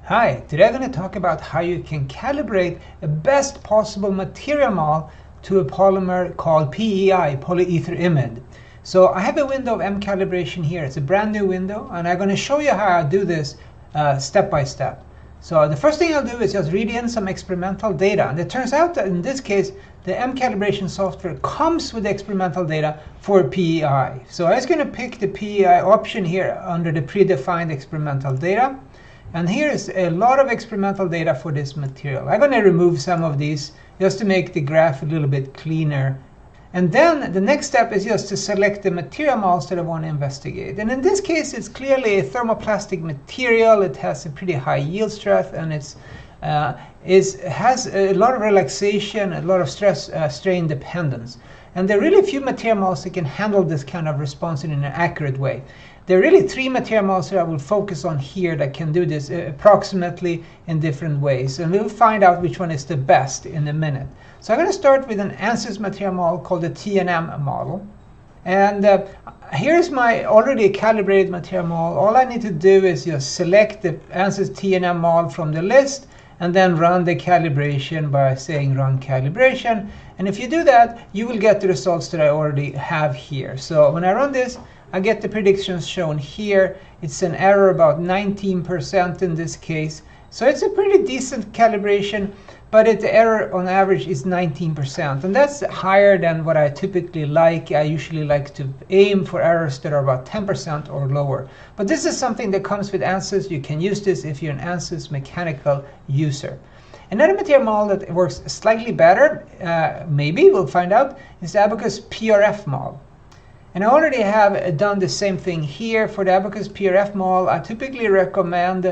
Hi, today I'm going to talk about how you can calibrate the best possible material mol to a polymer called PEI, polyetherimide. So I have a window of M calibration here. It's a brand new window, and I'm going to show you how I do this step by step. So the first thing I'll do is just read in some experimental data. And it turns out that in this case, the M calibration software comes with experimental data for PEI. So I was going to pick the PEI option here under the predefined experimental data. And here is a lot of experimental data for this material. I'm going to remove some of these just to make the graph a little bit cleaner. And then the next step is just to select the material mols that I want to investigate. And in this case, it's clearly a thermoplastic material. It has a pretty high yield strength, and it has a lot of relaxation, a lot of stress strain dependence. And there are really few material mols that can handle this kind of response in an accurate way. There are really three material mols that I will focus on here that can do this approximately in different ways. And we'll find out which one is the best in a minute. So I'm going to start with an ANSYS material mol called the TNM model. And here's my already calibrated material mol. All I need to do is just select the ANSYS TNM mol from the list and then run the calibration by saying run calibration. And if you do that, you will get the results that I already have here. So when I run this, I get the predictions shown here. It's an error about 19% in this case. So it's a pretty decent calibration, but the error on average is 19%. And that's higher than what I typically like. I usually like to aim for errors that are about 10% or lower. But this is something that comes with ANSYS. You can use this if you're an ANSYS mechanical user. Another material mol that works slightly better, maybe we'll find out, is the Abaqus PRF mol. And I already have done the same thing here. For the Abaqus PRF mol, I typically recommend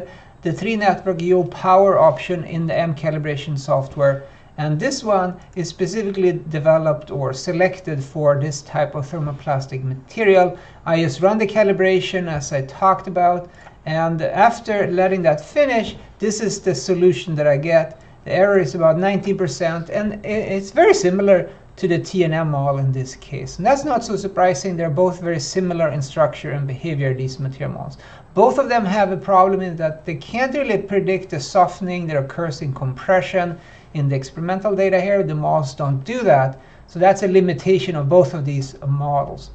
the 3-network UO power option in the M calibration software. And this one is specifically developed or selected for this type of thermoplastic material. I just run the calibration as I talked about. And after letting that finish, this is the solution that I get. The error is about 19%, and it's very similar to the TNM mol in this case. And that's not so surprising. They're both very similar in structure and behavior, these material mols. Both of them have a problem in that they can't really predict the softening that occurs in compression. In the experimental data here, the mols don't do that. So that's a limitation of both of these models.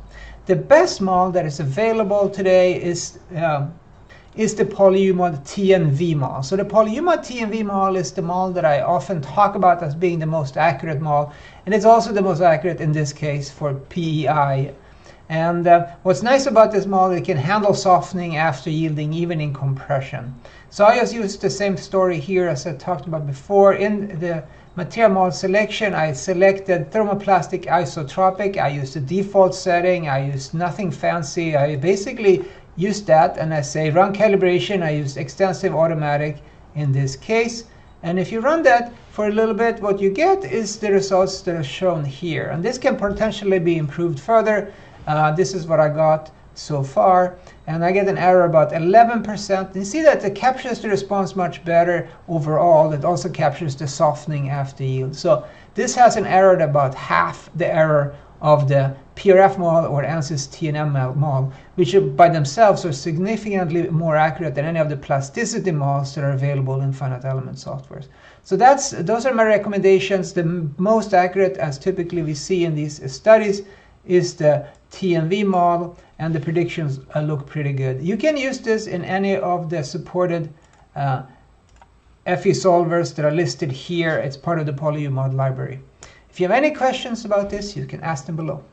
The best mol that is available today is the Polyumod TNV mol. So the Polyumod TNV mol is the mol that I often talk about as being the most accurate mol, and it's also the most accurate in this case for PEI. And what's nice about this mol, it can handle softening after yielding even in compression. So I just used the same story here as I talked about before. In the material mol selection, I selected thermoplastic isotropic. I used the default setting. I used nothing fancy. I basically use that, and I say run calibration. I use extensive automatic in this case. And if you run that for a little bit, what you get is the results that are shown here. And this can potentially be improved further. This is what I got so far. And I get an error about 11%. You see that it captures the response much better overall. It also captures the softening after yield. So this has an error at about half the error of the PRF mol or ANSYS TNM mol, which by themselves are significantly more accurate than any of the plasticity mols that are available in finite element softwares. So those are my recommendations. The most accurate, as typically we see in these studies, is the TNV mol, and the predictions look pretty good. You can use this in any of the supported FE solvers that are listed here. It's part of the Polyumod library. If you have any questions about this, you can ask them below.